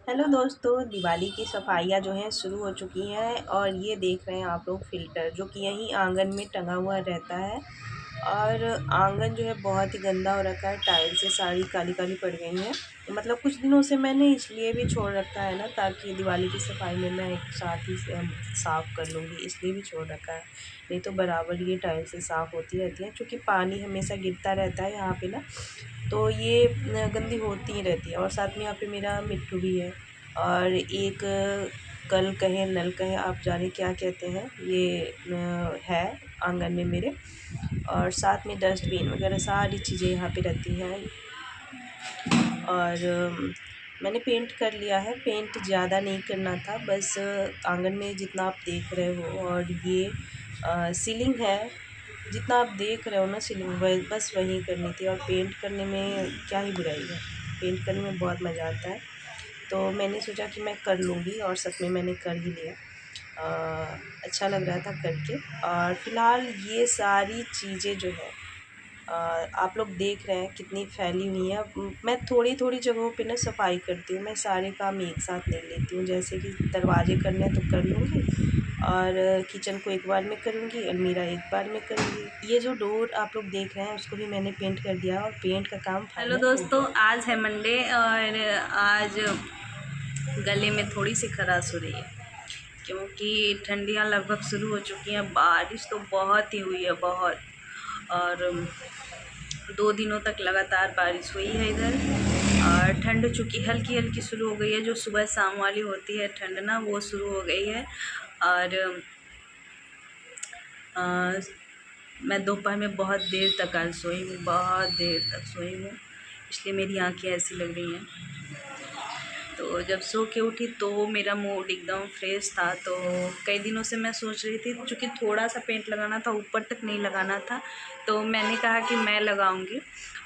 Hello दोस्तों, दिवाली की सफाइयाँ जो हैं शुरू हो चुकी हैं और ये देख रहे हैं आप लोग फ़िल्टर जो कि यहीं आंगन में टंगा हुआ रहता है। और आंगन जो है बहुत ही गंदा हो रखा है, टाइल से सारी काली काली पड़ गई हैं। तो मतलब कुछ दिनों से मैंने इसलिए भी छोड़ रखा है ना, ताकि दिवाली की सफाई में मैं एक साथ ही साफ़ कर लूँगी, इसलिए भी छोड़ रखा है। नहीं तो बराबर ये टाइल से साफ़ होती रहती है, क्योंकि पानी हमेशा गिरता रहता है यहाँ पे ना, तो ये गंदी होती ही रहती है। और साथ में यहाँ पे मेरा मिट्टू भी है, और एक कल कहें नल कहें, आप जाने क्या कहते हैं, ये है आंगन में मेरे। और साथ में डस्टबिन वगैरह सारी चीज़ें यहाँ पे रहती हैं। और मैंने पेंट कर लिया है, पेंट ज़्यादा नहीं करना था, बस आंगन में जितना आप देख रहे हो, और ये सीलिंग है, जितना आप देख रहे हो ना सीलिंग, बस वही करनी थी। और पेंट करने में क्या ही बुराई है, पेंट करने में बहुत मज़ा आता है। तो मैंने सोचा कि मैं कर लूँगी, और सच में मैंने कर ही लिया। अच्छा लग रहा था करके। और फ़िलहाल ये सारी चीज़ें जो है, आप लोग देख रहे हैं कितनी फैली हुई है। मैं थोड़ी थोड़ी जगहों पे ना सफाई करती हूँ, मैं सारे काम एक साथ नहीं लेती हूँ। जैसे कि दरवाजे करने हैं तो कर लूँगी, और किचन को एक बार में करूँगी, अलमीरा एक बार में करूँगी। ये जो डोर आप लोग देख रहे हैं उसको भी मैंने पेंट कर दिया, और पेंट का काम हेलो फाइनल हो दोस्तों, गया। आज है मंडे और आज गले में थोड़ी सी खराश हो रही है क्योंकि ठंडियाँ लगभग शुरू हो चुकी हैं। बारिश तो बहुत ही हुई है, बहुत। और 2 दिनों तक लगातार बारिश हुई है इधर। और ठंड चूँकि हल्की हल्की शुरू हो गई है, जो सुबह शाम वाली होती है ठंड ना, वो शुरू हो गई है। और अ, मैं दोपहर में बहुत देर तक आज सोई हूँ, बहुत देर तक सोई हूँ, इसलिए मेरी आंखें ऐसी लग रही हैं। तो जब सो के उठी तो मेरा मूड एकदम फ्रेश था। तो कई दिनों से मैं सोच रही थी, चूँकि थोड़ा सा पेंट लगाना था, ऊपर तक नहीं लगाना था, तो मैंने कहा कि मैं लगाऊंगी।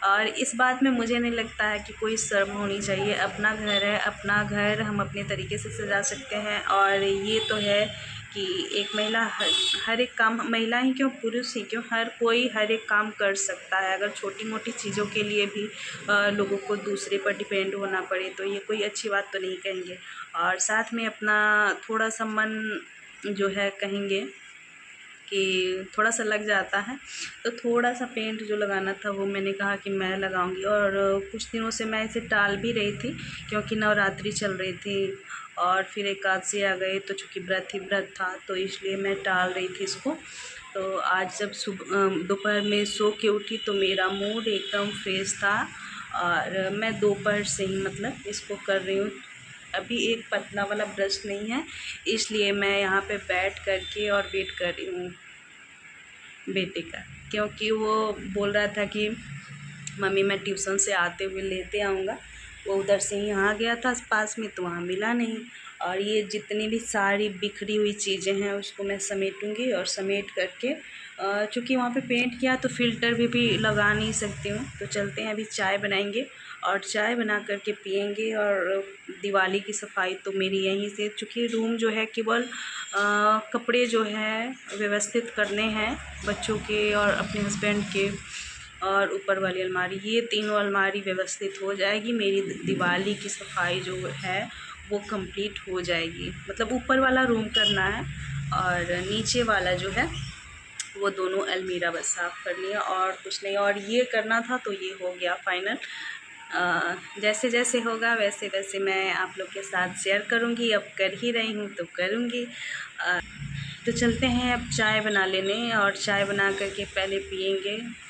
और इस बात में मुझे नहीं लगता है कि कोई शर्म होनी चाहिए। अपना घर है, अपना घर हम अपने तरीके से सजा सकते हैं। और ये तो है कि एक महिला हर एक काम, महिला ही क्यों पुरुष ही क्यों, हर कोई हर एक काम कर सकता है। अगर छोटी मोटी चीज़ों के लिए भी लोगों को दूसरे पर डिपेंड होना पड़े तो ये कोई अच्छी बात तो नहीं कहेंगे। और साथ में अपना थोड़ा सा मन जो है कहेंगे कि थोड़ा सा लग जाता है। तो थोड़ा सा पेंट जो लगाना था वो मैंने कहा कि मैं लगाऊंगी। और कुछ दिनों से मैं इसे टाल भी रही थी, क्योंकि नवरात्रि चल रही थी और फिर एकादशी आ गई, तो चूँकि व्रत ही व्रत था तो इसलिए मैं टाल रही थी इसको। तो आज जब दोपहर में सो के उठी तो मेरा मूड एकदम फ्रेश था, और मैं दोपहर से ही मतलब इसको कर रही हूँ। अभी एक पतला वाला ब्रश नहीं है, इसलिए मैं यहाँ पे बैठ कर के और वेट कर रही हूँ बेटे का, क्योंकि वो बोल रहा था कि मम्मी मैं ट्यूशन से आते हुए लेते आऊँगा। वो उधर से ही यहाँ गया था पास में, तो वहाँ मिला नहीं। और ये जितनी भी सारी बिखरी हुई चीज़ें हैं उसको मैं समेटूँगी, और समेट करके चूँकि वहाँ पे पेंट किया तो फ़िल्टर भी लगा नहीं सकती हूँ। तो चलते हैं, अभी चाय बनाएंगे और चाय बना करके पियेंगे। और दिवाली की सफाई तो मेरी यहीं से, चूँकि रूम जो है केवल कपड़े जो है व्यवस्थित करने हैं, बच्चों के और अपने हस्बैंड के, और ऊपर वाली अलमारी, ये तीनों अलमारी व्यवस्थित हो जाएगी। मेरी दिवाली की सफाई जो है वो कंप्लीट हो जाएगी। मतलब ऊपर वाला रूम करना है और नीचे वाला जो है वो दोनों अलमीरा बस साफ़ करनी है, और कुछ नहीं। और ये करना था तो ये हो गया फाइनल। जैसे जैसे होगा वैसे वैसे मैं आप लोग के साथ शेयर करूँगी। अब कर ही रही हूँ तो करूँगी। तो चलते हैं अब चाय बना लेने, और चाय बना करके पहले पियेंगे,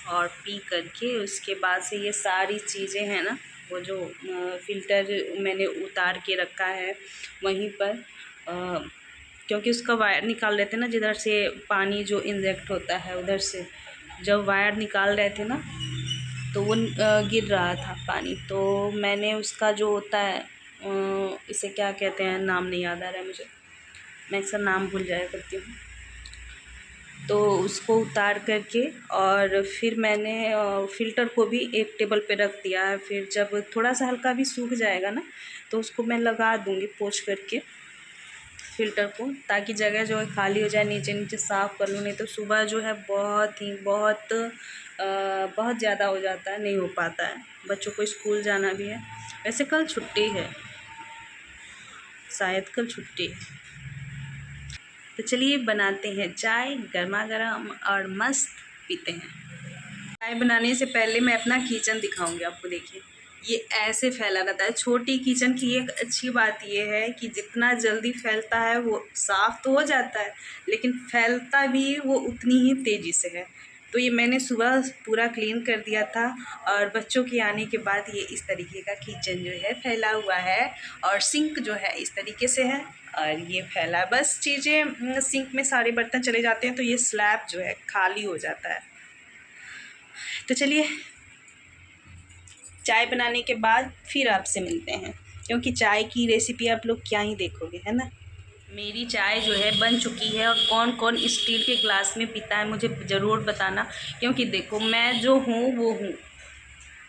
और पी करके उसके बाद से ये सारी चीज़ें हैं ना, वो जो फ़िल्टर मैंने उतार के रखा है वहीं पर, क्योंकि उसका वायर निकाल रहे थे ना, जिधर से पानी जो इंजेक्ट होता है उधर से जब वायर निकाल रहे थे ना, तो वो गिर रहा था पानी। तो मैंने उसका जो होता है इसे क्या कहते हैं, नाम नहीं याद आ रहा है मुझे, मैं इसका नाम भूल जाया करती हूँ। तो उसको उतार करके और फिर मैंने फ़िल्टर को भी एक टेबल पे रख दिया है। फिर जब थोड़ा सा हल्का भी सूख जाएगा ना, तो उसको मैं लगा दूँगी पोंछ करके फ़िल्टर को, ताकि जगह जो है खाली हो जाए, नीचे नीचे साफ़ कर लूँ। नहीं तो सुबह जो है बहुत ज़्यादा हो जाता है, नहीं हो पाता है। बच्चों को स्कूल जाना भी है, वैसे कल छुट्टी है। शायद कल छुट्टी है। तो चलिए बनाते हैं चाय गर्मा गर्म और मस्त पीते हैं। चाय बनाने से पहले मैं अपना किचन दिखाऊंगी आपको। देखिए ये ऐसे फैला रहता है। छोटी किचन की एक अच्छी बात ये है कि जितना जल्दी फैलता है वो साफ़ तो हो जाता है, लेकिन फैलता भी वो उतनी ही तेज़ी से है। तो ये मैंने सुबह पूरा क्लीन कर दिया था और बच्चों के आने के बाद ये इस तरीके का किचन जो है फैला हुआ है और सिंक जो है इस तरीके से है और ये फैला। बस चीज़ें सिंक में सारे बर्तन चले जाते हैं तो ये स्लैब जो है खाली हो जाता है। तो चलिए चाय बनाने के बाद फिर आपसे मिलते हैं, क्योंकि चाय की रेसिपी आप लोग क्या ही देखोगे, है ना। मेरी चाय जो है बन चुकी है और कौन कौन स्टील के ग्लास में पीता है मुझे ज़रूर बताना, क्योंकि देखो मैं जो हूँ वो हूँ।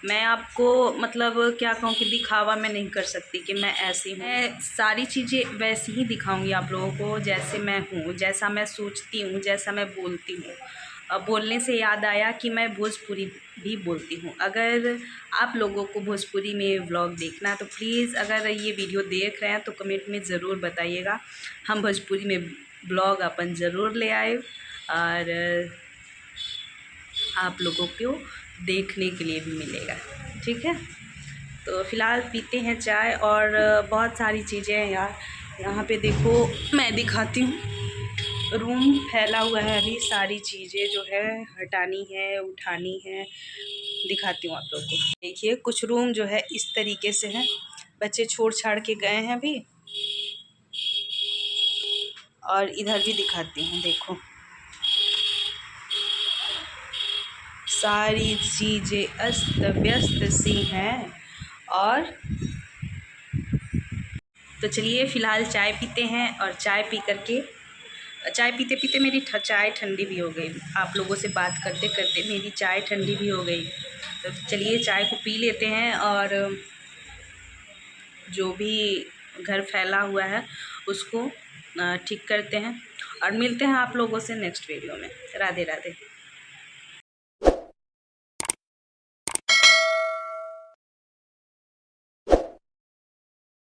मैं आपको मतलब क्या कहूँ कि दिखावा मैं नहीं कर सकती कि मैं ऐसी हूँ। मैं सारी चीज़ें वैसी ही दिखाऊंगी आप लोगों को जैसे मैं हूँ, जैसा मैं सोचती हूँ, जैसा मैं बोलती हूँ। अब बोलने से याद आया कि मैं भोजपुरी भी बोलती हूँ। अगर आप लोगों को भोजपुरी में व्लॉग देखना तो प्लीज़ अगर ये वीडियो देख रहे हैं तो कमेंट में ज़रूर बताइएगा। हम भोजपुरी में ब्लॉग अपन ज़रूर ले आए और आप लोगों को देखने के लिए भी मिलेगा, ठीक है। तो फ़िलहाल पीते हैं चाय और बहुत सारी चीज़ें हैं यार। यहाँ पे देखो मैं दिखाती हूँ, रूम फैला हुआ है, अभी सारी चीज़ें जो है हटानी है, उठानी है। दिखाती हूँ आप लोगों को। देखिए कुछ रूम जो है इस तरीके से है, बच्चे छोड़ छाड़ के गए हैं अभी। और इधर भी दिखाती हूँ, देखो सारी चीज़ें अस्त व्यस्त सी हैं। और तो चलिए फ़िलहाल चाय पीते हैं और चाय पी करके चाय पीते पीते मेरी चाय ठंडी भी हो गई। आप लोगों से बात करते करते मेरी चाय ठंडी भी हो गई। तो चलिए चाय को पी लेते हैं और जो भी घर फैला हुआ है उसको ठीक करते हैं और मिलते हैं आप लोगों से नेक्स्ट वीडियो में। राधे राधे।